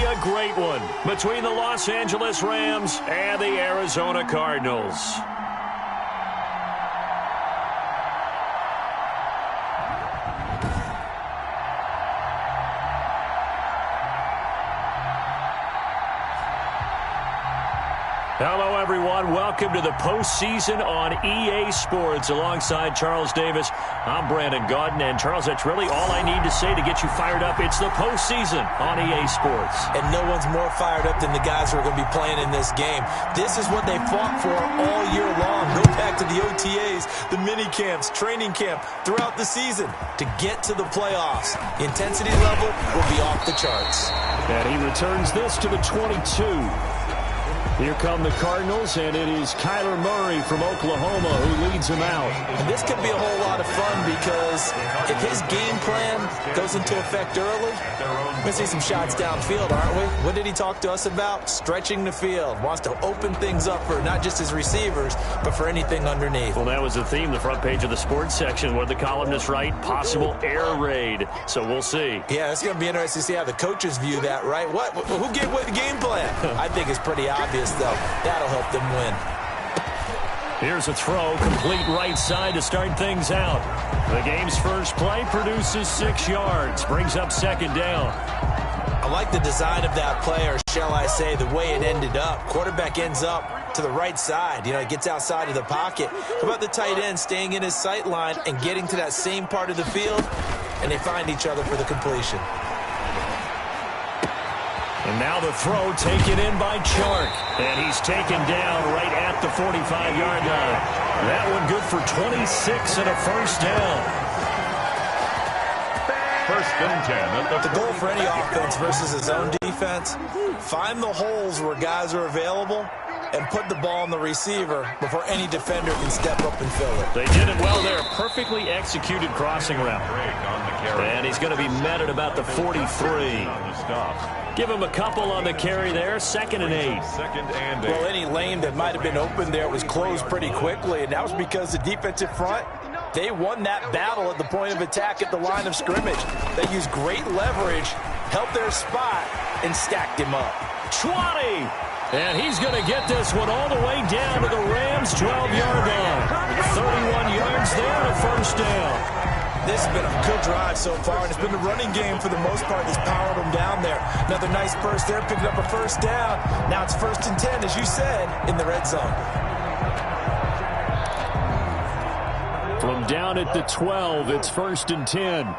a great one between the Los Angeles Rams and the Arizona Cardinals. Hello, everyone. Welcome to the postseason on EA Sports. Alongside Charles Davis, I'm Brandon Gaudin. And, Charles, that's really all I need to say to get you fired up. It's the postseason on EA Sports. And no one's more fired up than the guys who are going to be playing in this game. This is what they fought for all year long. Go back to the OTAs, the mini camps, training camp, throughout the season to get to the playoffs. The intensity level will be off the charts. And he returns this to the 22. Here come the Cardinals, and it is Kyler Murray from Oklahoma who leads him out. And this could be a whole lot of fun because if his game plan goes into effect early, we're going to see some shots downfield, aren't we? What did he talk to us about? Stretching the field. Wants to open things up for not just his receivers, but for anything underneath. Well, that was the theme, the front page of the sports section. What did the columnist write? Possible air raid. So we'll see. Yeah, it's going to be interesting to see how the coaches view that, right? Who gave what the game plan? I think it's pretty obvious, though. That'll help them win. Here's a throw, complete right side to start things out. The game's first play produces 6 yards, brings up second down. I like the design of that play, or shall I say the way it ended up. Quarterback ends up to the right side. You know, it gets outside of the pocket. How about the tight end staying in his sight line and getting to that same part of the field, and they find each other for the completion. And now the throw taken in by Chark. And he's taken down right at the 45-yard line. That one good for 26 and a first down. First and 10. The goal for any offense versus his own defense, find the holes where guys are available and put the ball on the receiver before any defender can step up and fill it. They did it well there. Perfectly executed crossing route. And he's going to be met at about the 43. Give him a couple on the carry there. 2nd and 8. Well, any lane that might have been open there was closed pretty quickly, and that was because the defensive front, they won that battle at the point of attack at the line of scrimmage. They used great leverage, held their spot, and stacked him up. 20! And he's going to get this one all the way down to the Rams' 12-yard line. 31 yards there and a first down. This has been a good drive so far, and it's been the running game for the most part that's powered them down there. Another nice burst there, picking up a first down. Now it's 1st and 10, as you said, in the red zone. From down at the 12, it's 1st and 10.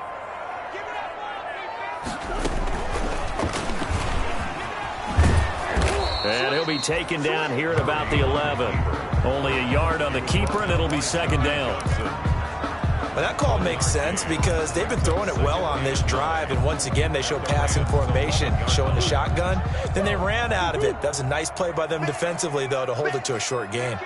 And he'll be taken down here at about the 11. Only a yard on the keeper, and it'll be 2nd down. Well, that call makes sense because they've been throwing it well on this drive, and once again they show passing formation, showing the shotgun. Then they ran out of it. That's a nice play by them defensively, though, to hold it to a short gain.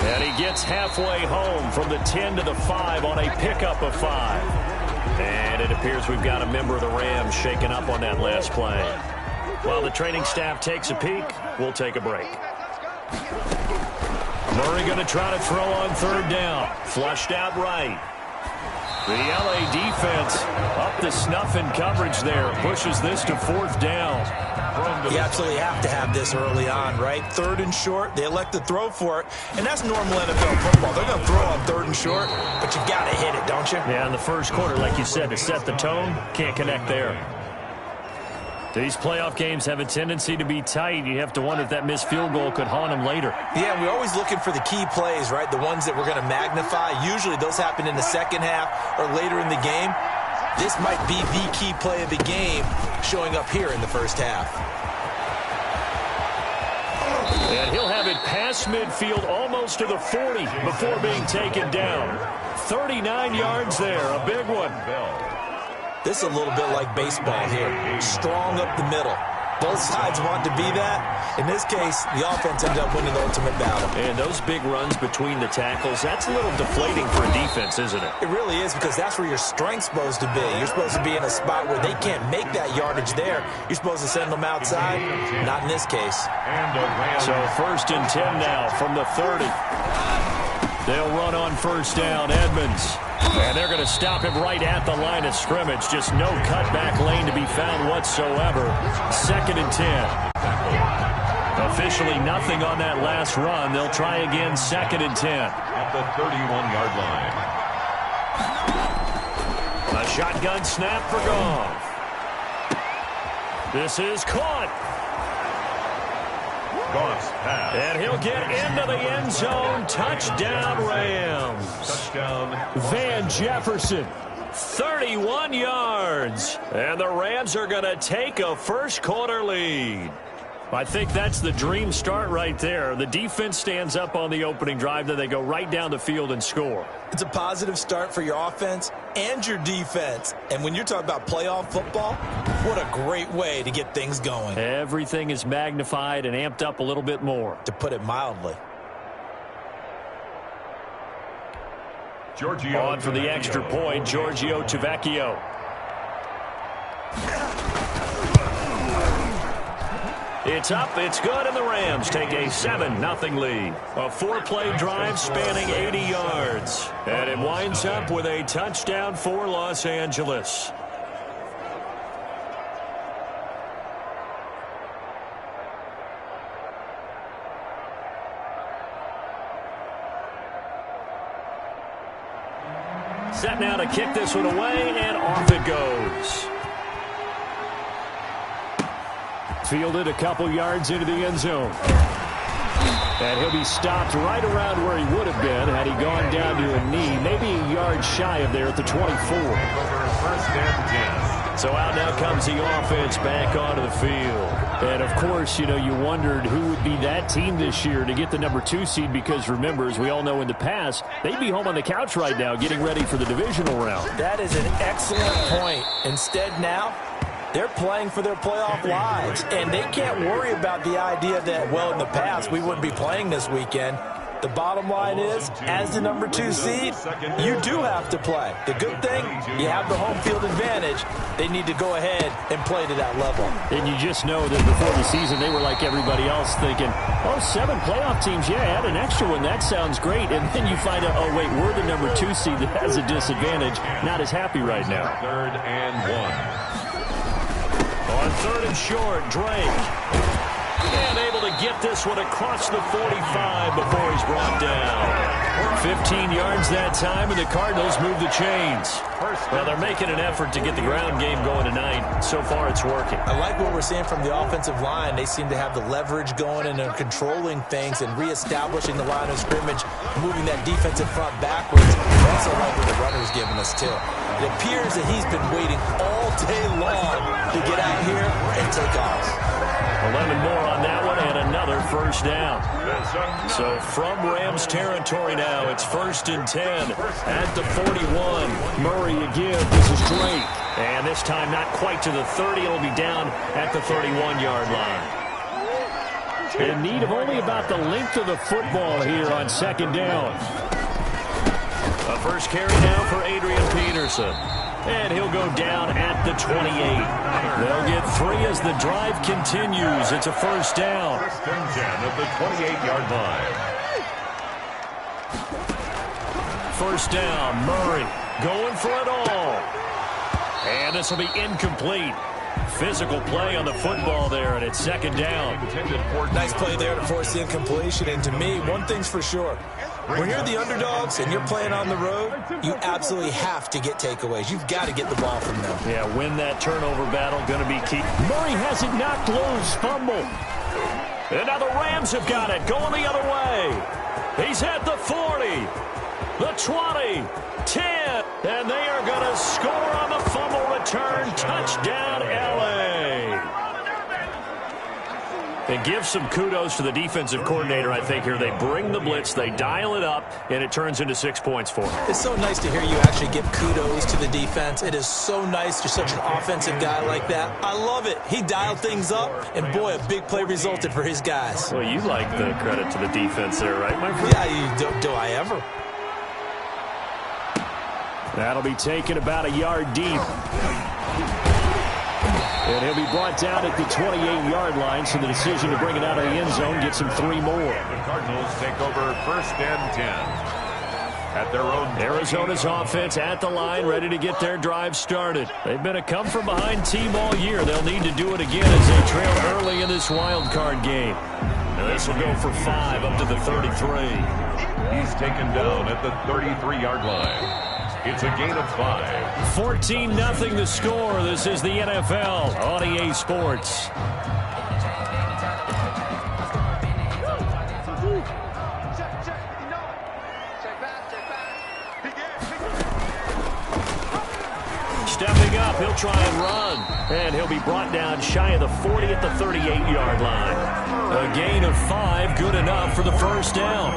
And he gets halfway home from the 10 to the 5 on a pickup of 5. And it appears we've got a member of the Rams shaken up on that last play. While the training staff takes a peek, we'll take a break. Murray going to try to throw on 3rd down. Flushed out right. The LA defense up to snuff in coverage there. Pushes this to 4th down. You absolutely have to have this early on, right? 3rd and short, they elect to throw for it, and that's normal NFL football. They're going to throw on 3rd and short, but you got to hit it, don't you? Yeah, in the first quarter, like you said, to set the tone, can't connect there. These playoff games have a tendency to be tight. You have to wonder if that missed field goal could haunt them later. Yeah, we're always looking for the key plays, right? The ones that we're going to magnify. Usually those happen in the second half or later in the game. This might be the key play of the game showing up here in the first half. And he'll have it past midfield almost to the 40 before being taken down. 39 yards there, a big one. This is a little bit like baseball here. Strong up the middle. Both sides want to be that. In this case, the offense ended up winning the ultimate battle. And those big runs between the tackles, that's a little deflating for a defense, isn't it? It really is, because that's where your strength's supposed to be. You're supposed to be in a spot where they can't make that yardage there. You're supposed to send them outside. Not in this case. So 1st and 10 now from the 30. They'll run on 1st down. Edmonds And they're going to stop him right at the line of scrimmage. Just no cutback lane to be found whatsoever. 2nd and 10. Officially nothing on that last run. They'll try again 2nd and 10. At the 31-yard line. A shotgun snap for Goff. This is caught. Goff's pass. And he'll get into the end zone. Touchdown, Rams. Touchdown. Van Jefferson, 31 yards. And the Rams are going to take a first-quarter lead. I think that's the dream start right there. The defense stands up on the opening drive, then they go right down the field and score. It's a positive start for your offense and your defense. And when you're talking about playoff football, what a great way to get things going. Everything is magnified and amped up a little bit more. To put it mildly. On for the extra point, Giorgio Tavecchio. It's up, it's good, and the Rams take a 7-0 lead. A 4-play drive spanning 80 yards. And it winds up with a touchdown for Los Angeles. Set now to kick this one away, and off it goes. Fielded a couple yards into the end zone. And he'll be stopped right around where he would have been had he gone down to a knee, maybe a yard shy of there at the 24. First and 10. So out now comes the offense back onto the field. And, of course, you know, you wondered who would be that team this year to get the number 2 seed because, remember, as we all know in the past, they'd be home on the couch right now getting ready for the divisional round. That is an excellent point. Instead now, they're playing for their playoff lives, and they can't worry about the idea that, well, in the past, we wouldn't be playing this weekend. The bottom line is, as the number 2 seed, you do have to play. The good thing, you have the home field advantage. They need to go ahead and play to that level. And you just know that before the season, they were like everybody else thinking, oh, 7 playoff teams, yeah, add an extra one. That sounds great. And then you find out, oh, wait, we're the number 2 seed that has a disadvantage. Not as happy right now. 3rd and 1. On 3rd and short, Drake. And able to get this one across the 45 before he's brought down. 15 yards that time, and the Cardinals move the chains. Well, they're making an effort to get the ground game going tonight. So far, it's working. I like what we're seeing from the offensive line. They seem to have the leverage going and are controlling things and reestablishing the line of scrimmage, moving that defensive front backwards. I also like what the runner's giving us, too. It appears that he's been waiting all day long to get out here and take off. 11 more on that one, and another first down. So from Rams territory now, it's 1st and 10 at the 41. Murray again. This is Drake. And this time not quite to the 30. It'll be down at the 31-yard line. In need of only about the length of the football here on 2nd down. A first carry now for Adrian Peterson. And he'll go down at the 28. They'll get 3 as the drive continues. It's a first down. 1st and 10 at the 28-yard line. First down, Murray going for it all. And this will be incomplete. Physical play on the football there, and it's 2nd down. Nice play there to force the incompletion. And to me, one thing's for sure. When you're the underdogs and you're playing on the road, you absolutely have to get takeaways. You've got to get the ball from them. Yeah, win that turnover battle, going to be key. Murray has it knocked loose, fumble. And now the Rams have got it, going the other way. He's at the 40, the 20, 10, and they are going to score on the fumble return. Touchdown, L.A. And give some kudos to the defensive coordinator, I think, here. They bring the blitz, they dial it up, and it turns into 6 points for them. It's so nice to hear you actually give kudos to the defense. It is so nice. You're such an offensive guy like that. I love it. He dialed things up, and boy, a big play resulted for his guys. Well, you like the credit to the defense there, right, my friend? Yeah, do I ever? That'll be taken about a yard deep. And he'll be brought down at the 28-yard line, so the decision to bring it out of the end zone gets him 3 more. The Cardinals take over 1st and 10. at their own. Arizona's offense at the line, ready to get their drive started. They've been a come-from-behind team all year. They'll need to do it again as they trail early in this wild card game. Now this will go for 5 up to the 33. He's taken down at the 33-yard line. It's a gain of 5. 14-0 the score. This is the NFL on EA Sports. Stepping up, he'll try and run. And he'll be brought down shy of the 40 at the 38-yard line. A gain of 5, good enough for the first down.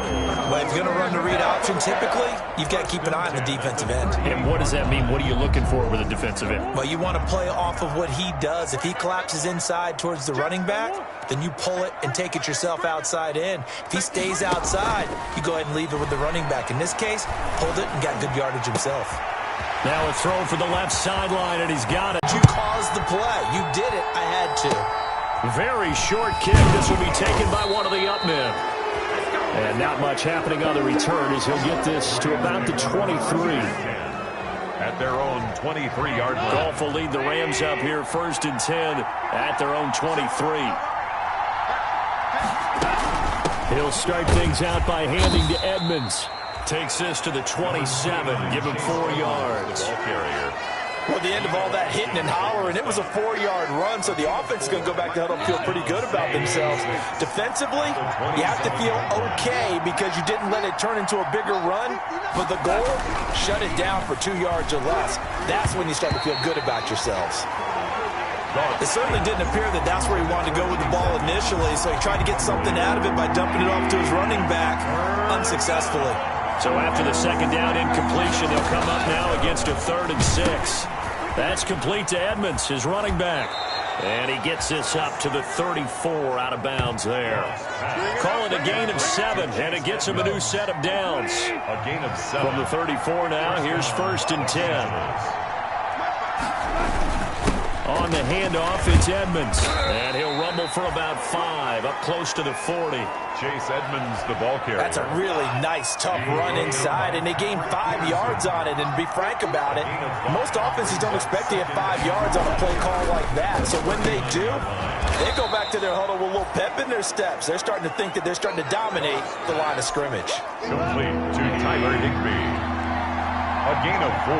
Well, if you're going to run the read option, typically, you've got to keep an eye on the defensive end. And what does that mean? What are you looking for with a defensive end? Well, you want to play off of what he does. If he collapses inside towards the running back, then you pull it and take it yourself outside in. If he stays outside, you go ahead and leave it with the running back. In this case, pulled it and got good yardage himself. Now a throw for the left sideline, and he's got it. You caused the play. You did it. I had to. Very short kick. This will be taken by one of the up men. And not much happening on the return as he'll get this to about the 23. At their own 23-yard line. Golf will lead the Rams up here 1st and 10 at their own 23. He'll start things out by handing to Edmonds. Takes this to the 27. Give him 4 yards. Ball carrier. Well, the end of all that hitting and hollering, it was a 4-yard run, so the offense is going to go back to huddle and feel pretty good about themselves. Defensively, you have to feel okay because you didn't let it turn into a bigger run, but the goal, shut it down for 2 yards or less. That's when you start to feel good about yourselves. It certainly didn't appear that that's where he wanted to go with the ball initially, so he tried to get something out of it by dumping it off to his running back unsuccessfully. So after the second down incompletion, they'll come up now against a 3rd and 6. That's complete to Edmonds, his running back. And he gets this up to the 34 out of bounds there. Call it a gain of 7, and it gets him a new set of downs. A gain of 7. From the 34 now, here's 1st and 10. On the handoff, it's Edmonds. And he'll rumble for about 5, up close to the 40. Chase Edmonds, the ball carrier. That's a really nice, tough run inside, and they gained 5 yards on it. And to be frank about it, most offenses don't expect to get 5 yards on a play call like that. So when they do, they go back to their huddle with a little pep in their steps. They're starting to think that they're starting to dominate the line of scrimmage. Complete to Tyler Higbee. A gain of 4.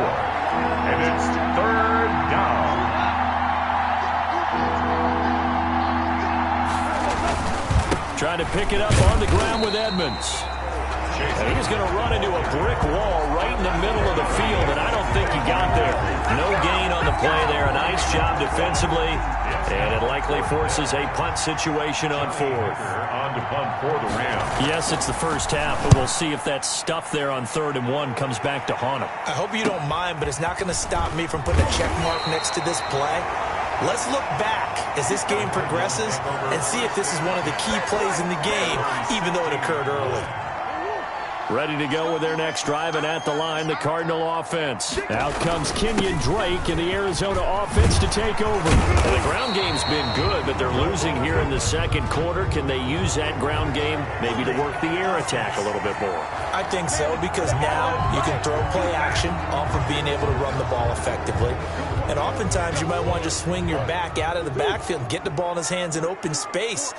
And it's 3rd down. Trying to pick it up on the ground with Edmonds. And he's going to run into a brick wall right in the middle of the field, and I don't think he got there. No gain on the play there. A nice job defensively, and it likely forces a punt situation on 4th. On to punt for the Rams. Yes, it's the first half, but we'll see if that stuff there on 3rd and 1 comes back to haunt him. I hope you don't mind, but it's not going to stop me from putting a check mark next to this play. Let's look back as this game progresses and see if this is one of the key plays in the game, even though it occurred early. Ready to go with their next drive, and at the line, the Cardinal offense. Out comes Kenyon Drake and the Arizona offense to take over. And the ground game's been good, but they're losing here in the second quarter. Can they use that ground game maybe to work the air attack a little bit more? I think so, because now you can throw play action off of being able to run the ball effectively. And oftentimes you might want to just swing your back out of the backfield and get the ball in his hands in open space.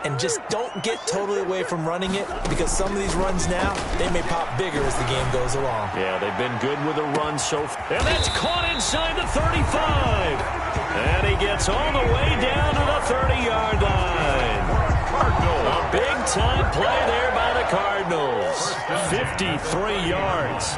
And just don't get totally away from running it, because some of these runs now, they may pop bigger as the game goes along. Yeah, they've been good with a run so far. And that's caught inside the 35. And he gets all the way down to the 30-yard line. A big-time play there by the Cardinals. 53 yards.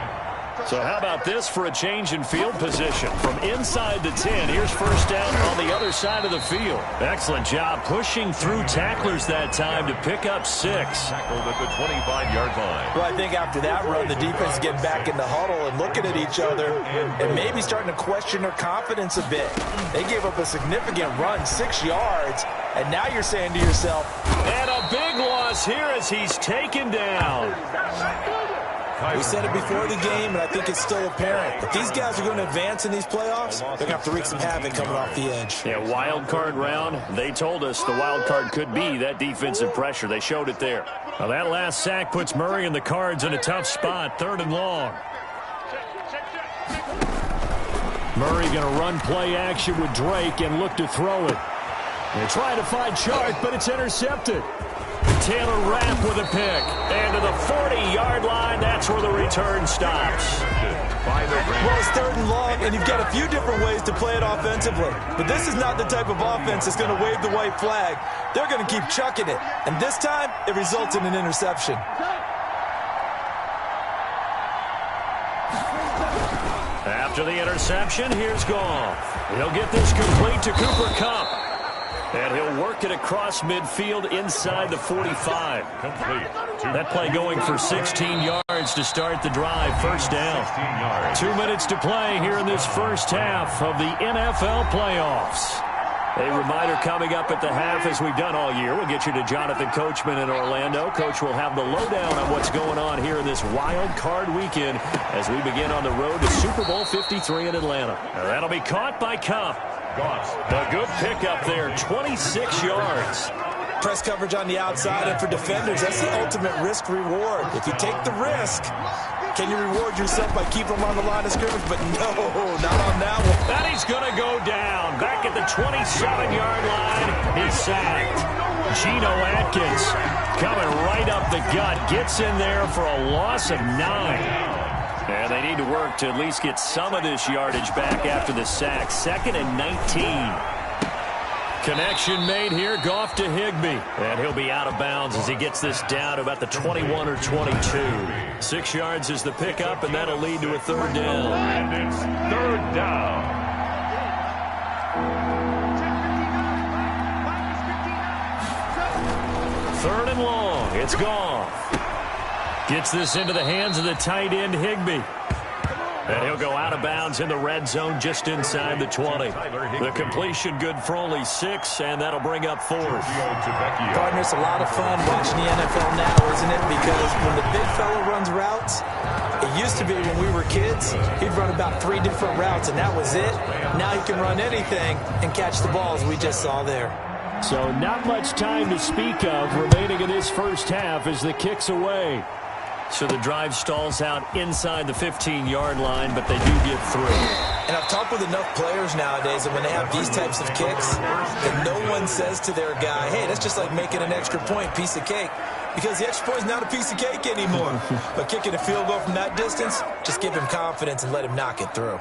So how about this for a change in field position? From inside the 10, here's first down on the other side of the field. Excellent job pushing through tacklers that time to pick up 6. Tackled at the 25-yard line. Well, I think after that run, the defense is getting back in the huddle and looking at each other and maybe starting to question their confidence a bit. They gave up a significant run, 6 yards, and now you're saying to yourself, and a big loss here as he's taken down. We said it before the game, and I think it's still apparent. If these guys are going to advance in these playoffs, they're going to have to wreak some havoc coming off the edge. Yeah, wild card round. They told us the wild card could be that defensive pressure. They showed it there. Now that last sack puts Murray and the Cards in a tough spot, 3rd and long. Murray going to run play action with Drake and look to throw it. They're trying to find Chark, but it's intercepted. Taylor Rapp with a pick. And to the 40-yard line, that's where the return stops. Well, it's 3rd and long, and you've got a few different ways to play it offensively. But this is not the type of offense that's going to wave the white flag. They're going to keep chucking it. And this time, it results in an interception. After the interception, here's Goff. He'll get this complete to Cooper Kupp. And he'll work it across midfield inside the 45. That play going for 16 yards to start the drive. 1st down. 2 minutes to play here in this first half of the NFL playoffs. A reminder coming up at the half, as we've done all year. We'll get you to Jonathan Coachman in Orlando. Coach will have the lowdown on what's going on here in this wild card weekend as we begin on the road to Super Bowl 53 in Atlanta. Now that'll be caught by Kupp. A good pickup there, 26 yards. Press coverage on the outside, and for defenders, that's the ultimate risk-reward. If you take the risk, can you reward yourself by keeping them on the line of scrimmage? But no, not on that one. And he's going to go down. Back at the 27-yard line, he's sacked. Geno Atkins coming right up the gut, gets in there for a loss of 9. And they need to work to at least get some of this yardage back after the sack. 2nd and 19. Connection made here. Goff to Higbee. And he'll be out of bounds as he gets this down to about the 21 or 22. 6 yards is the pickup, and that'll lead to a 3rd down. And it's 3rd down. Third and long. It's Goff. Gets this into the hands of the tight end, Higbee. And he'll go out of bounds in the red zone just inside the 20. The completion good for only 6, and that'll bring up 4th. Partner, it's a lot of fun watching the NFL now, isn't it? Because when the big fella runs routes, it used to be when we were kids, he'd run about 3 different routes, and that was it. Now he can run anything and catch the balls we just saw there. So not much time to speak of remaining in this first half as the kick's away. So the drive stalls out inside the 15-yard line, but they do get through. And I've talked with enough players nowadays that when they have these types of kicks, that no one says to their guy, hey, that's just like making an extra point, piece of cake. Because the extra point is not a piece of cake anymore. But kicking a field goal from that distance, just give him confidence and let him knock it through.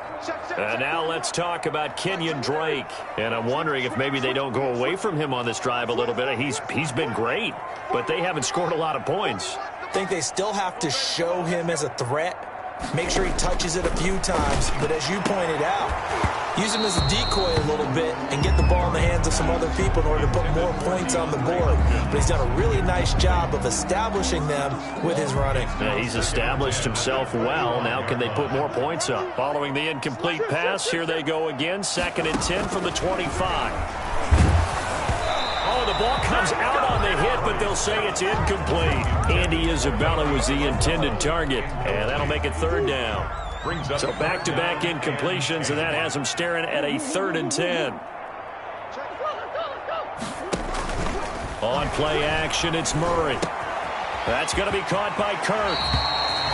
Now let's talk about Kenyon Drake. And I'm wondering if maybe they don't go away from him on this drive a little bit. He's been great, but they haven't scored a lot of points. I think they still have to show him as a threat. Make sure he touches it a few times. But as you pointed out, use him as a decoy a little bit and get the ball in the hands of some other people in order to put more points on the board. But he's done a really nice job of establishing them with his running. Yeah, he's established himself well. Now can they put more points up? Following the incomplete pass, here they go again. 2nd and 10 from the 25. Oh, the ball comes out on the hit, but they'll say it's incomplete. Andy Isabella was the intended target, and that'll make it 3rd down. So back-to-back incompletions, and that has them staring at a 3rd and 10. On play action, it's Murray. That's going to be caught by Kirk.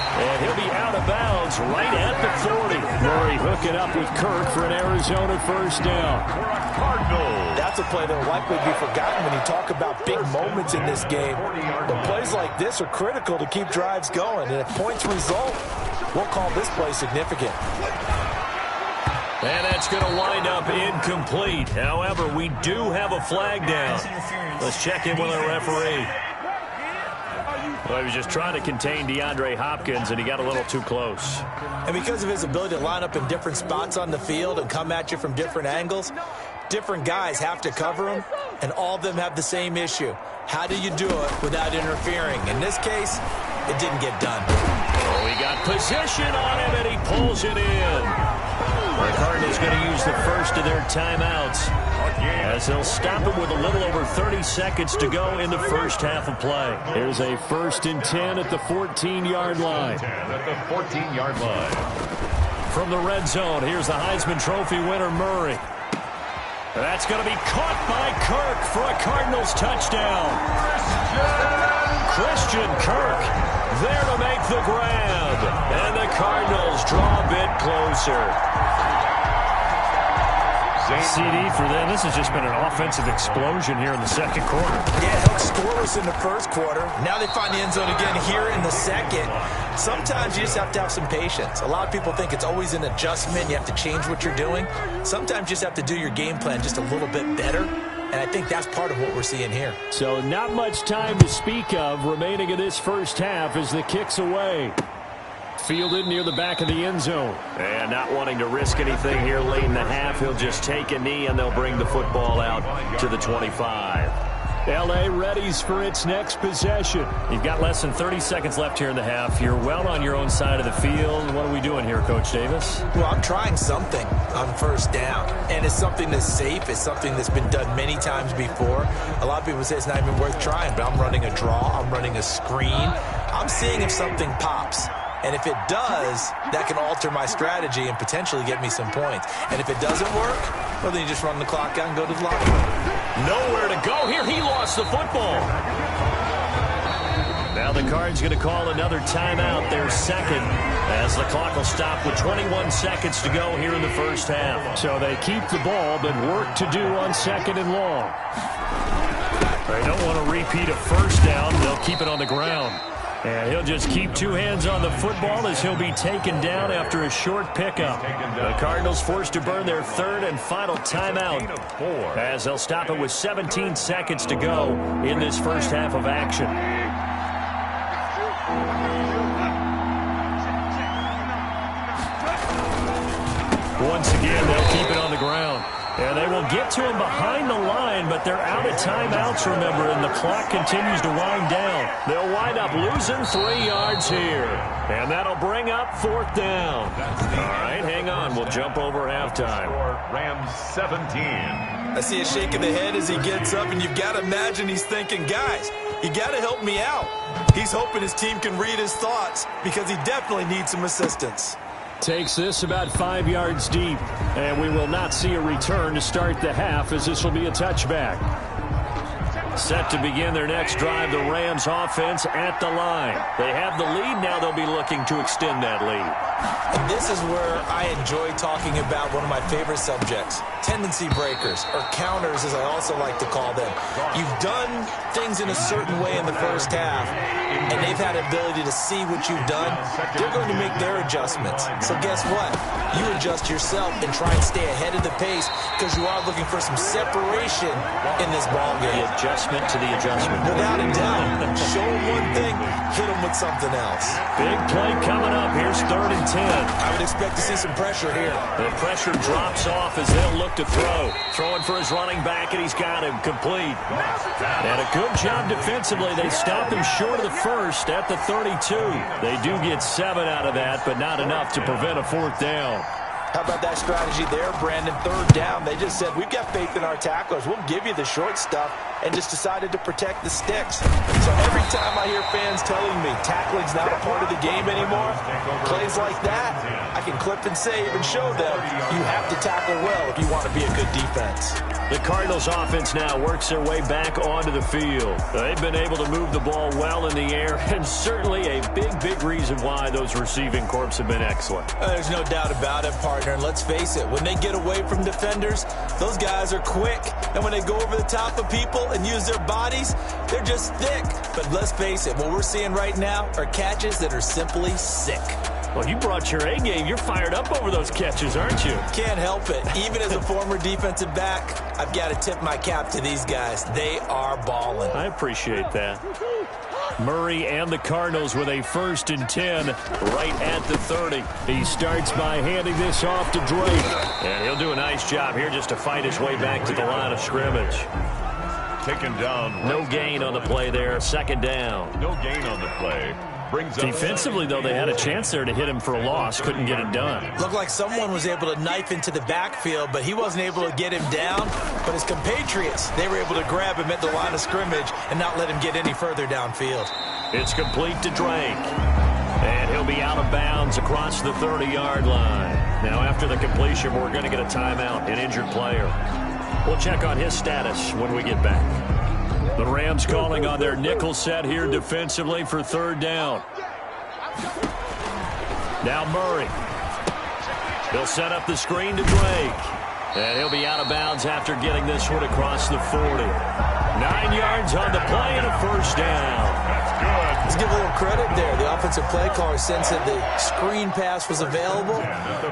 And he'll be out of bounds right at the 40. Murray hooking up with Kirk for an Arizona 1st down. That's a play that will likely be forgotten when you talk about big moments in this game. But plays like this are critical to keep drives going. And if points result, we'll call this play significant. And that's going to wind up incomplete. However, we do have a flag down. Let's check in with our referee. Well, he was just trying to contain DeAndre Hopkins, and he got a little too close. And because of his ability to line up in different spots on the field and come at you from different angles, different guys have to cover him, and all of them have the same issue. How do you do it without interfering? In this case, it didn't get done. Oh, he got position on him, and he pulls it in. The Cardinals going to use the first of their timeouts. as they'll stop it with a little over 30 seconds to go in the first half of play. Here's a 1st and 10 at the 14-yard line. 10 at the 14-yard line. From the red zone, here's the Heisman Trophy winner, Murray. That's going to be caught by Kirk for a Cardinals touchdown. Christian Kirk there to make the grab. And the Cardinals draw a bit closer. CD for them. This has just been an offensive explosion here in the second quarter. Yeah, held scoreless in the first quarter. Now they find the end zone again here in the second. Sometimes you just have to have some patience. A lot of people think it's always an adjustment. You have to change what you're doing. Sometimes you just have to do your game plan just a little bit better. And I think that's part of what we're seeing here. So not much time to speak of remaining in this first half as the kick's away. Fielded near the back of the end zone. And not wanting to risk anything here late in the half, he'll just take a knee and they'll bring the football out to the 25. L.A. readies for its next possession. You've got less than 30 seconds left here in the half. You're well on your own side of the field. What are we doing here, Coach Davis? Well, I'm trying something on first down. And it's something that's safe. It's something that's been done many times before. A lot of people say it's not even worth trying, but I'm running a draw. I'm running a screen. I'm seeing if something pops. And if it does, that can alter my strategy and potentially get me some points. And if it doesn't work, well, then you just run the clock out and go to the locker room. Nowhere to go here. He lost the football. Now the Cards going to call another timeout, their second, as the clock will stop with 21 seconds to go here in the first half. So they keep the ball, but work to do on 2nd and long. They don't want to repeat a first down. They'll keep it on the ground. And he'll just keep 2 hands on the football as he'll be taken down after a short pickup. The Cardinals forced to burn their 3rd and final timeout as they'll stop it with 17 seconds to go in this first half of action. Once again, they'll keep it on the ground. And they will get to him behind the line, but they're out of timeouts, remember, and the clock continues to wind down. They'll wind up losing 3 yards here. And that'll bring up 4th down. All right, hang on. We'll jump over halftime. Rams 17. I see a shake of the head as he gets up, and you've got to imagine he's thinking, guys, you got to help me out. He's hoping his team can read his thoughts because he definitely needs some assistance. Takes this about 5 yards deep, and we will not see a return to start the half as this will be a touchback. Set to begin their next drive, the Rams offense at the line. They have the lead. Now they'll be looking to extend that lead. And this is where I enjoy talking about one of my favorite subjects, tendency breakers, or counters as I also like to call them. You've done things in a certain way in the first half, and they've had the ability to see what you've done. They're going to make their adjustments. So guess what? You adjust yourself and try and stay ahead of the pace because you are looking for some separation in this ball game. The adjustment to the adjustment. Without a doubt. Show them one thing, hit them with something else. Big play coming up. Here's 3rd and 10. I would expect to see some pressure here. The pressure drops off as they'll look to throw. Throwing for his running back, and he's got him complete. And a good job defensively. They stop him short of the first at the 32. They do get 7 out of that, but not enough to prevent a 4th down. How about that strategy there, Brandon? 3rd down. They just said, we've got faith in our tacklers. We'll give you the short stuff, and just decided to protect the sticks. So every time I hear fans telling me tackling's not a part of the game anymore, plays like that, I can clip and save and show them you have to tackle well if you want to be a good defense. The Cardinals offense now works their way back onto the field. They've been able to move the ball well in the air, and certainly a big reason why those receiving corps have been excellent. There's no doubt about it, partner. And let's face it, when they get away from defenders, those guys are quick. And when they go over the top of people and use their bodies, they're just thick. But let's face it, what we're seeing right now are catches that are simply sick. Well, you brought your A game. You're fired up over those catches, aren't you? Can't help it. Even as a former defensive back, I've got to tip my cap to these guys. They are balling. I appreciate that. Murray and the Cardinals with a 1st and 10 right at the 30. He starts by handing this off to Drake. And he'll do a nice job here just to fight his way back to the line of scrimmage. Taken down. No gain on the play there. 2nd down. No gain on the play. brings up... Defensively, though, they had a chance there to hit him for a loss. Couldn't get it done. Looked like someone was able to knife into the backfield, but he wasn't able to get him down. But his compatriots, they were able to grab him at the line of scrimmage and not let him get any further downfield. It's complete to Drake. And he'll be out of bounds across the 30-yard line. Now, after the completion, we're going to get a timeout, an injured player. We'll check on his status when we get back. The Rams calling on their nickel set here defensively for third down. Now Murray. He'll set up the screen to Drake. And he'll be out of bounds after getting this one across the 40. 9 yards on the play and a first down. That's good. Let's give a little credit there. The offensive play caller sensed that the screen pass was available.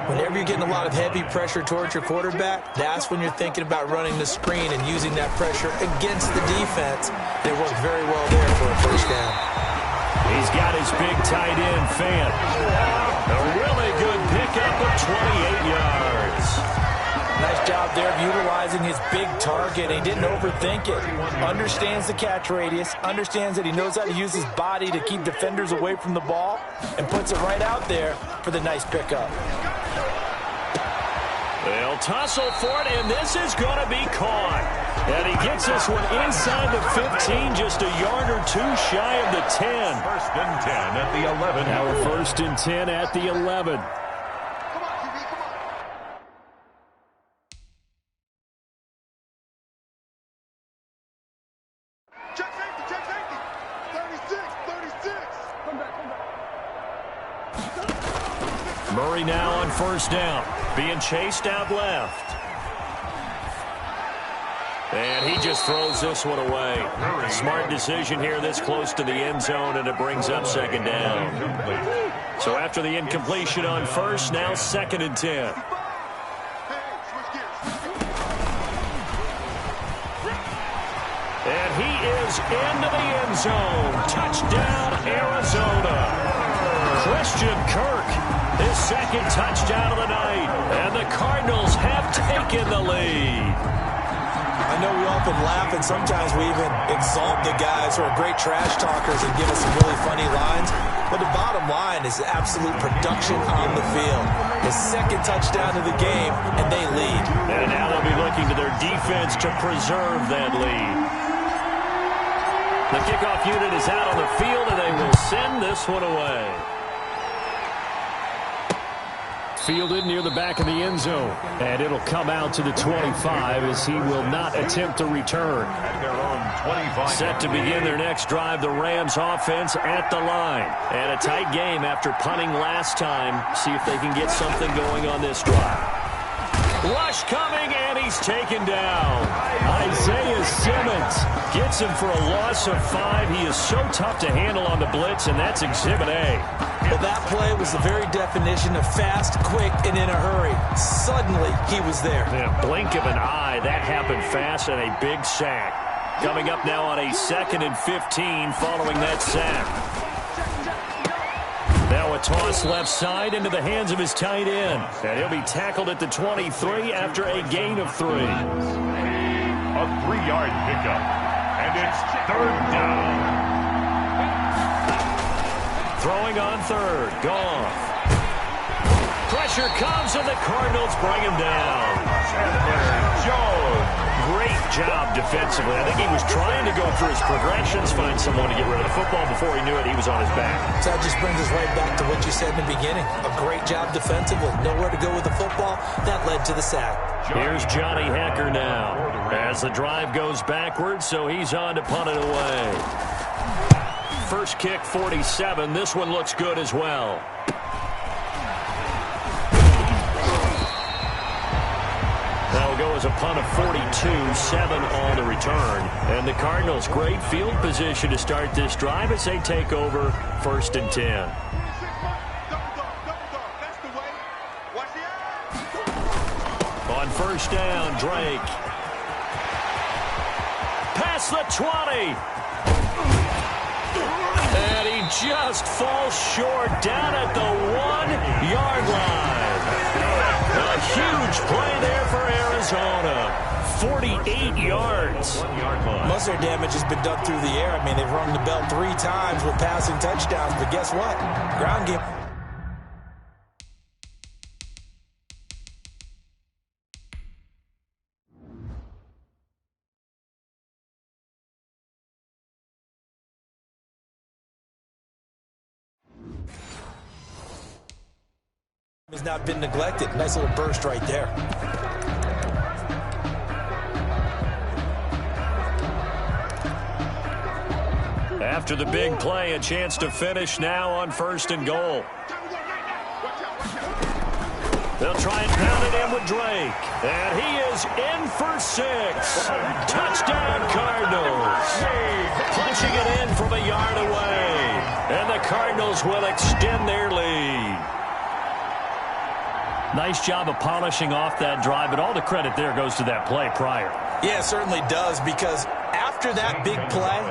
Whenever you're getting a lot of heavy pressure towards your quarterback, that's when you're thinking about running the screen and using that pressure against the defense. It worked very well there for a first down. He's got his big tight end, Fant. A really good pickup of 28 yards. Nice job there of utilizing his big target. He didn't overthink it. Understands the catch radius. Understands that he knows how to use his body to keep defenders away from the ball. And puts it right out there for the nice pickup. They'll tussle for it, and this is going to be caught. And he gets this one inside the 15, just a yard or two shy of the 10. First and 10 at the 11. Now first and 10 at the 11. Murray now on first down, being chased out left. And he just throws this one away. Smart decision here this close to the end zone, and it brings up second down. So after the incompletion on first, now second and 10. And he is into the end zone. Touchdown, Arizona. Christian Kirk, his second touchdown of the night. And the Cardinals have taken the lead. I know we often laugh, and sometimes we even exalt the guys who are great trash talkers and give us some really funny lines. But the bottom line is absolute production on the field. His second touchdown of the game, and they lead. And now they'll be looking to their defense to preserve that lead. The kickoff unit is out on the field, and they will send this one away. Fielded near the back of the end zone. And it'll come out to the 25 as he will not attempt to return. At their own 25. Set to begin their next drive, the Rams offense at the line. And a tight game after punting last time. See if they can get something going on this drive. Rush coming, and he's taken down. Isaiah Simmons gets him for a loss of 5. He is so tough to handle on the blitz, and that's Exhibit A. Well, that play was the very definition of fast, quick, and in a hurry. Suddenly, he was there. Yeah, blink of an eye, that happened fast, and a big sack. Coming up now on a 2nd and 15 following that sack. Now a toss left side into the hands of his tight end. And he'll be tackled at the 23 after a gain of 3. A 3-yard pickup. And it's third down. Throwing on third. Goff. Pressure comes, and the Cardinals bring him down. Chandler Jones. Great job defensively. I think he was trying to go through his progressions, find someone to get rid of the football. Before he knew it, he was on his back. So that just brings us right back to what you said in the beginning. A great job defensively. Nowhere to go with the football. That led to the sack. Here's Johnny Hecker now as the drive goes backwards, so he's on to punt it away. First kick, 47. This one looks good as well. That'll go as a punt of 42, 7 on the return. And the Cardinals, great field position to start this drive as they take over 1st and 10. On first down, Drake. Past the 20. And he just falls short down at the 1-yard line. A huge play there for Arizona. 48 yards. Most of their damage has been done through the air. I mean, they've rung the bell 3 times with passing touchdowns, but guess what? Ground game has not been neglected. Nice little burst right there. After the big play, a chance to finish now on 1st and goal. They'll try and pound it in with Drake. And he is in for 6. Touchdown, Cardinals. Punching it in from a yard away. And the Cardinals will extend their lead. Nice job of polishing off that drive, but all the credit there goes to that play prior. Yeah, it certainly does, because after that big play,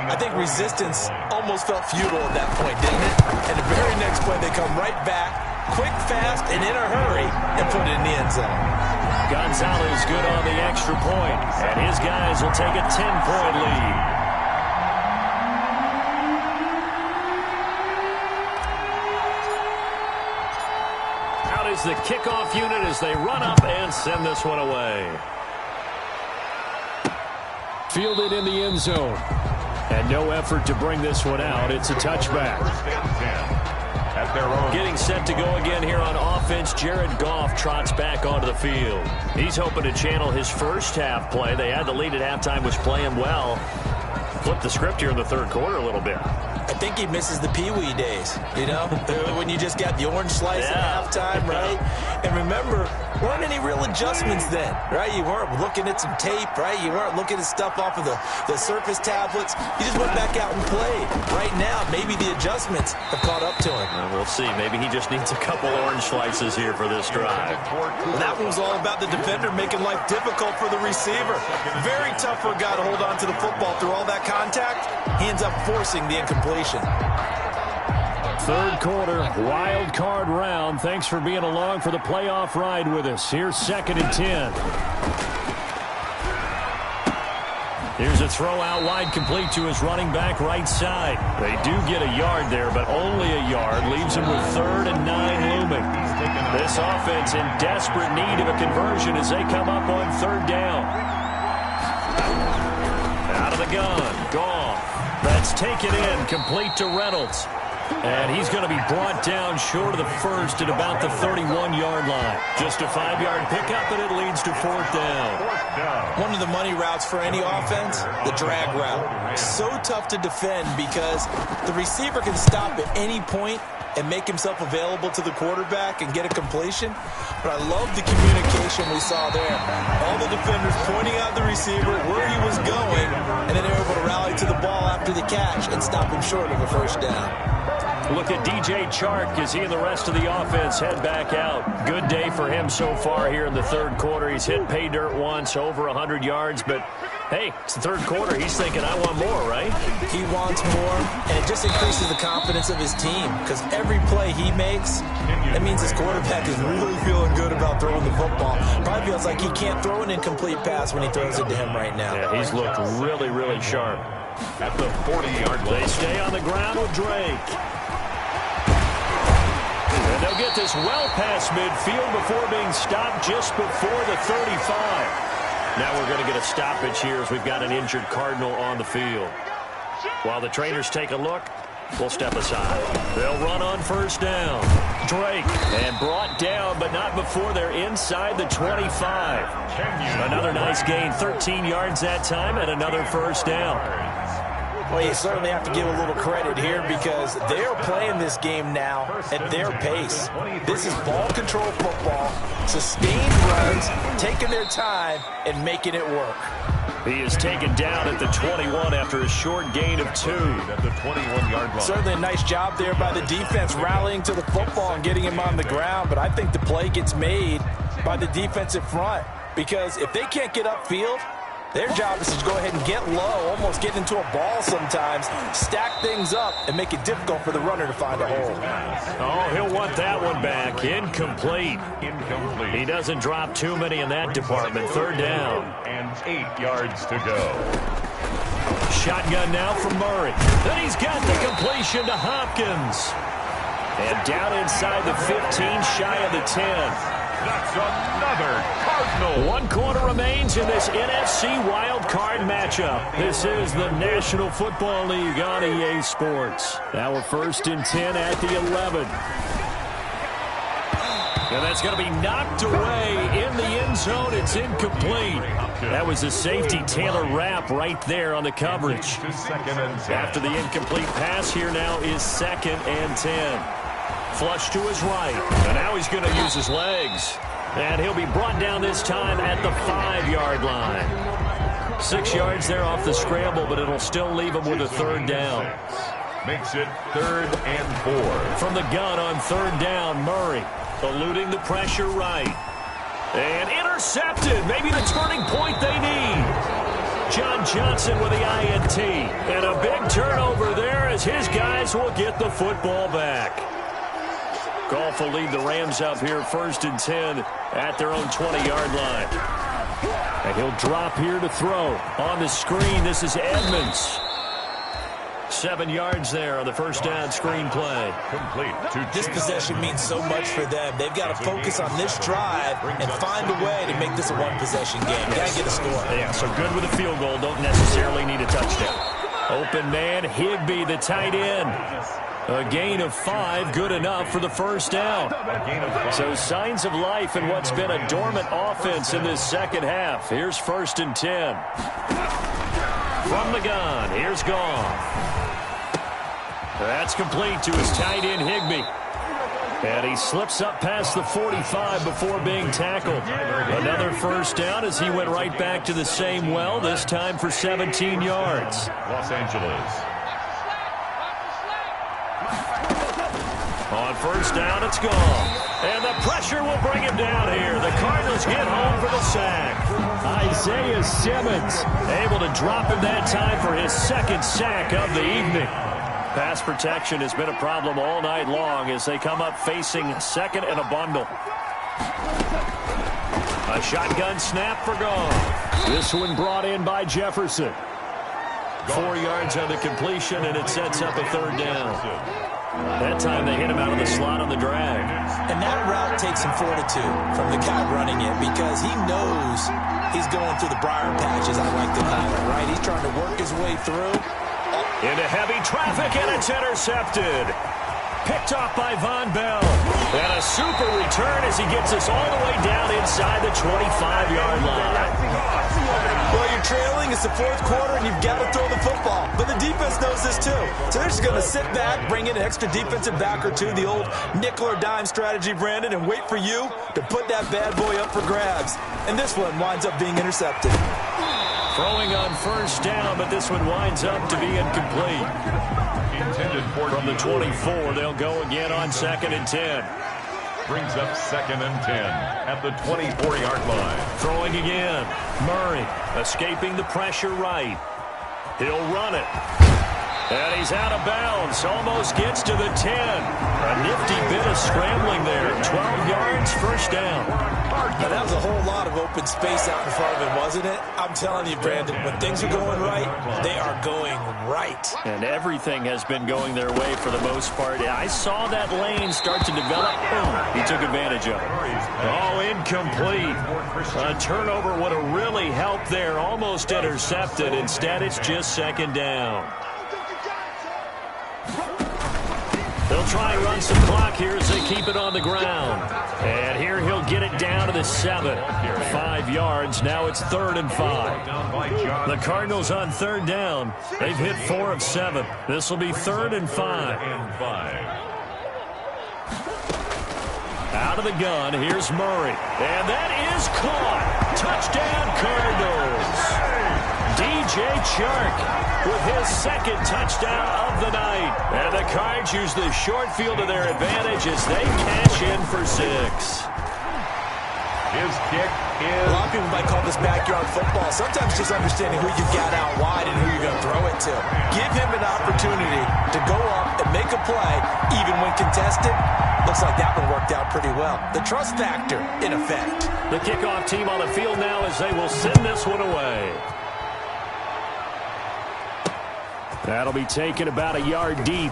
I think resistance almost felt futile at that point, didn't it? And the very next play, they come right back, quick, fast, and in a hurry, and put it in the end zone. Gonzalez good on the extra point, and his guys will take a 10-point lead. Is the kickoff unit as they run up and send this one away. Fielded in the end zone. And no effort to bring this one out. It's a touchback. Getting set to go again here on offense, Jared Goff trots back onto the field. He's hoping to channel his first half play. They had the lead at halftime, was playing well. Flip the script here in the 3rd quarter a little bit. I think he misses the Pee-wee days, you know, when you just got the orange slice at halftime, right? And remember, weren't any real adjustments then, right? You weren't looking at some tape, right? You weren't looking at stuff off of the Surface tablets. You just went back out and played. Right now, maybe the adjustments have caught up to him. We'll see. Maybe he just needs a couple orange slices here for this drive. Well, that one was all about the defender making life difficult for the receiver. Very tough for a guy to hold on to the football through all that contact. He ends up forcing the incompletion. 3rd quarter, wild card round. Thanks for being along for the playoff ride with us. Here's 2nd and 10. Here's a throw out wide, complete to his running back right side. They do get a yard there, but only a yard. Leaves him with 3rd and 9 looming. This offense in desperate need of a conversion as they come up on 3rd down. Out of the gun, Goff. That's taken in, complete to Reynolds. And he's going to be brought down short of the first at about the 31-yard line. Just a 5-yard pickup, and it leads to 4th down. One of the money routes for any offense, the drag route. So tough to defend because the receiver can stop at any point and make himself available to the quarterback and get a completion. But I love the communication we saw there. All the defenders pointing out the receiver, where he was going, and then they were able to rally to the ball after the catch and stop him short of a first down. Look at DJ Chark as he and the rest of the offense head back out. Good day for him so far here in the 3rd quarter. He's hit pay dirt once, over 100 yards, but hey, it's the 3rd quarter. He's thinking, I want more, right? He wants more, and it just increases the confidence of his team because every play he makes, that means his quarterback is really feeling good about throwing the football. Probably feels like he can't throw an incomplete pass when he throws it to him right now. Yeah, he's looked really, really sharp. At the 40-yard line. They stay on the ground with Drake. And they'll get this well past midfield before being stopped just before the 35. Now we're going to get a stoppage here as we've got an injured Cardinal on the field. While the trainers take a look, we'll step aside. They'll run on 1st down. Drake, and brought down, but not before they're inside the 25. Another nice gain, 13 yards that time, and another 1st down. Well, you certainly have to give a little credit here because they're playing this game now at their pace. This is ball control football, sustained runs, taking their time, and making it work. He is taken down at the 21 after a short gain of 2 at the 21-yard line. Certainly a nice job there by the defense rallying to the football and getting him on the ground, but I think the play gets made by the defensive front because if they can't get upfield, Their job is to go ahead and get low, almost get into a ball sometimes, stack things up, and make it difficult for the runner to find a hole. Oh, he'll want that one back. Incomplete. He doesn't drop too many in that department. Third down. And 8 yards to go. Shotgun now from Murray. Then he's got the completion to Hopkins. And down inside the 15, shy of the 10. That's another Cardinal. 1 quarter remains in this NFC wild card matchup. This is the National Football League on EA Sports. Now we're 1st and 10 at the 11. And that's going to be knocked away in the end zone. It's incomplete. That was a safety, Taylor Rapp, right there on the coverage. After the incomplete pass, here now is 2nd and 10. Flush to his right. And now he's going to use his legs. And he'll be brought down this time at the 5-yard line. 6 yards there off the scramble, but it'll still leave him with a 3rd down. Makes it 3rd and 4. From the gun on 3rd down, Murray eluding the pressure right. And intercepted. Maybe the turning point they need. John Johnson with the INT. And a big turnover there as his guys will get the football back. Goff will lead the Rams up here 1st and 10 at their own 20-yard line. And he'll drop here to throw. On the screen, this is Edmonds. 7 yards there on the 1st down screen play. This possession means so much for them. They've got to focus on this drive and find a way to make this a one-possession game. Got to get a score. Yeah, so good with a field goal. Don't necessarily need a touchdown. Open man, Higbee, the tight end. A gain of 5, good enough for the 1st down. So signs of life in what's been a dormant offense in this second half. Here's 1st and 10. From the gun, here's Goff. That's complete to his tight end, Higbee. And he slips up past the 45 before being tackled. Another 1st down as he went right back to the same well, this time for 17 yards. Los Angeles. On 1st down, it's gone. And the pressure will bring him down here. The Cardinals get home for the sack. Isaiah Simmons able to drop him that time for his 2nd sack of the evening. Pass protection has been a problem all night long as they come up facing 2nd and a bundle. A shotgun snap for Goff. This one brought in by Jefferson. 4 yards on the completion, and it sets up a 3rd down. That time they hit him out of the slot on the drag. And that route takes some fortitude from the guy running it because he knows he's going through the briar patches, I like to call it, right? He's trying to work his way through. Into heavy traffic, and it's intercepted. Picked off by Von Bell. And a super return as he gets us all the way down inside the 25-yard line. Well, you're trailing. It's the 4th quarter, and you've got to throw the football. But the defense knows this, too. So they're just going to sit back, bring in an extra defensive back or two, the old nickel or dime strategy, Brandon, and wait for you to put that bad boy up for grabs. And this one winds up being intercepted. Throwing on 1st down, but this one winds up to be incomplete. From the 24, they'll go again on 2nd and 10. Brings up 2nd and 10 at the 24-yard line. Throwing again. Murray escaping the pressure right. He'll run it. And he's out of bounds. Almost gets to the 10. A nifty bit of scrambling there. 12 yards, 1st down. Now, that was a whole lot of open space out in front of him, wasn't it? I'm telling you, Brandon, when things are going right, they are going right. And everything has been going their way for the most part. I saw that lane start to develop. Boom. He took advantage of it. Oh, incomplete. A turnover would have really helped there. Almost intercepted. Instead, it's just 2nd down. They'll try and run some clock here as they keep it on the ground. And here he'll get it down to the 7. 5 yards. Now it's 3rd and 5. The Cardinals on 3rd down. They've hit 4 of 7. This will be 3rd and 5. Out of the gun, here's Murray. And that is caught. Touchdown, Cardinals. DJ Chark with his 2nd touchdown of the night. And the Cards use the short field to their advantage as they cash in for 6. His kick is... A lot of people might call this backyard football. Sometimes just understanding who you got out wide and who you're going to throw it to. Give him an opportunity to go up and make a play, even when contested. Looks like that one worked out pretty well. The trust factor in effect. The kickoff team on the field now as they will send this one away. That'll be taken about a yard deep.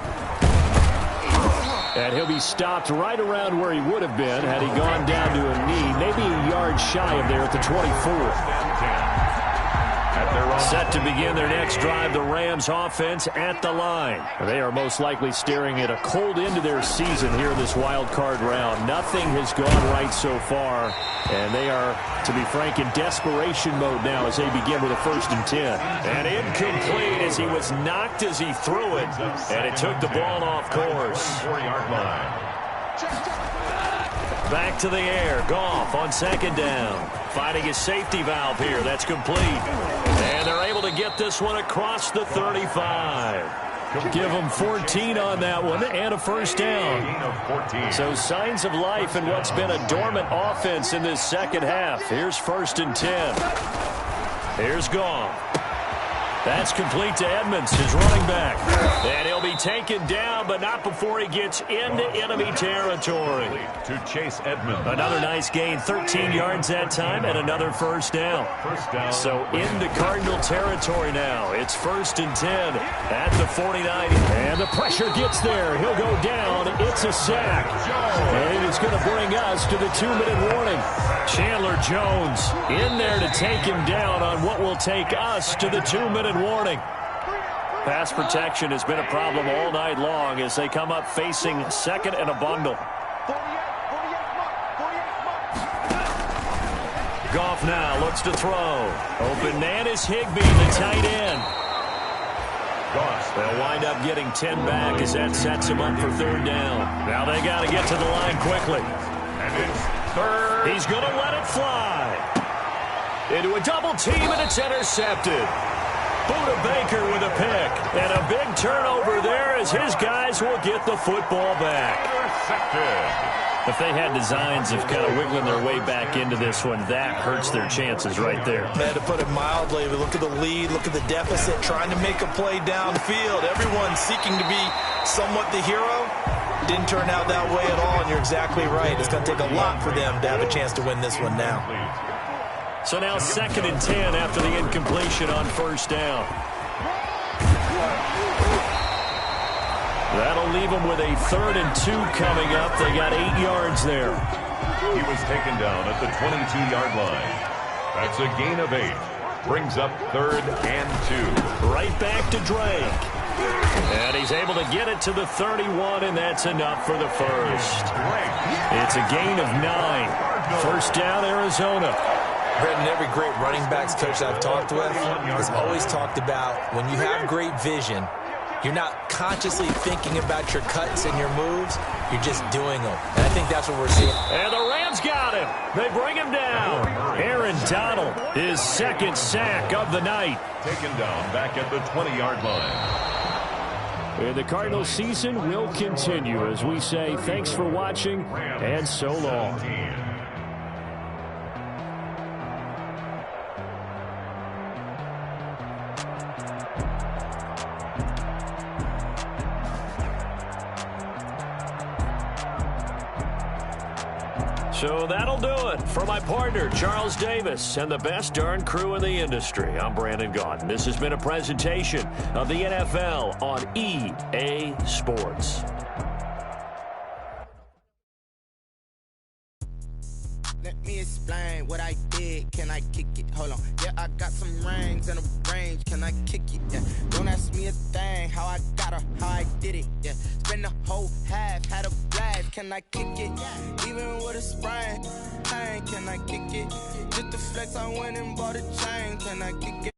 And he'll be stopped right around where he would have been had he gone down to a knee, maybe a yard shy of there at the 24. Set to begin their next drive, the Rams offense at the line. They are most likely staring at a cold end to their season here in this wild card round. Nothing has gone right so far, and they are, to be frank, in desperation mode now as they begin with a 1st and 10. And incomplete as he was knocked as he threw it, and it took the ball off course. 4-yard line. Back to the air. Goff on 2nd down. Finding his safety valve here. That's complete. And they're able to get this one across the 35. Give them 14 on that one and a 1st down. So signs of life in what's been a dormant offense in this second half. Here's 1st and 10. Here's Goff. That's complete to Edmonds, his running back. And he'll be taken down, but not before he gets into enemy territory. To Chase Edmonds. Another nice gain, 13 yards that time, and another 1st down. So into Cardinal territory now. It's 1st and 10 at the 49. And the pressure gets there. He'll go down. It's a sack. And it's going to bring us to the 2-minute warning. Chandler Jones in there to take him down on what will take us to the 2-minute warning. Pass protection has been a problem all night long as they come up facing 2nd and a bundle. Goff now looks to throw. Open man is Higbee, the tight end. They'll wind up getting 10 back as that sets him up for 3rd down. Now they got to get to the line quickly. And it's 3rd. He's going to let it fly. Into a double team, and it's intercepted. Buda Baker with a pick. And a big turnover there as his guys will get the football back. Intercepted. If they had designs of kind of wiggling their way back into this one, that hurts their chances right there. Man, to put it mildly, look at the lead, look at the deficit, trying to make a play downfield. Everyone seeking to be somewhat the hero. Didn't turn out that way at all, and you're exactly right. It's going to take a lot for them to have a chance to win this one now. So now 2nd and 10 after the incompletion on 1st down. That'll leave them with a 3rd and 2 coming up. They got 8 yards there. He was taken down at the 22-yard line. That's a gain of 8. Brings up 3rd and 2. Right back to Drake. And he's able to get it to the 31, and that's enough for the 1st. It's a gain of 9. 1st down, Arizona. Brendan, every great running backs coach I've talked with has always talked about when you have great vision, you're not consciously thinking about your cuts and your moves. You're just doing them. And I think that's what we're seeing. And the Rams got him. They bring him down. Aaron Donald, his 2nd sack of the night. Taken down back at the 20-yard line. And the Cardinals season will continue as we say thanks for watching and so long. So that'll do it for my partner, Charles Davis, and the best darn crew in the industry. I'm Brandon Gaudin. This has been a presentation of the NFL on EA Sports. Let me explain what I did. Can I kick it? Hold on. Yeah, I got some rings and a range. Can I kick it? Yeah. Don't ask me a thing. How I got her, how I did it. Yeah. Spend the whole half, had a blast. Can I kick it? Even with a sprain. Can I kick it? Just the flex, I went and bought a chain. Can I kick it?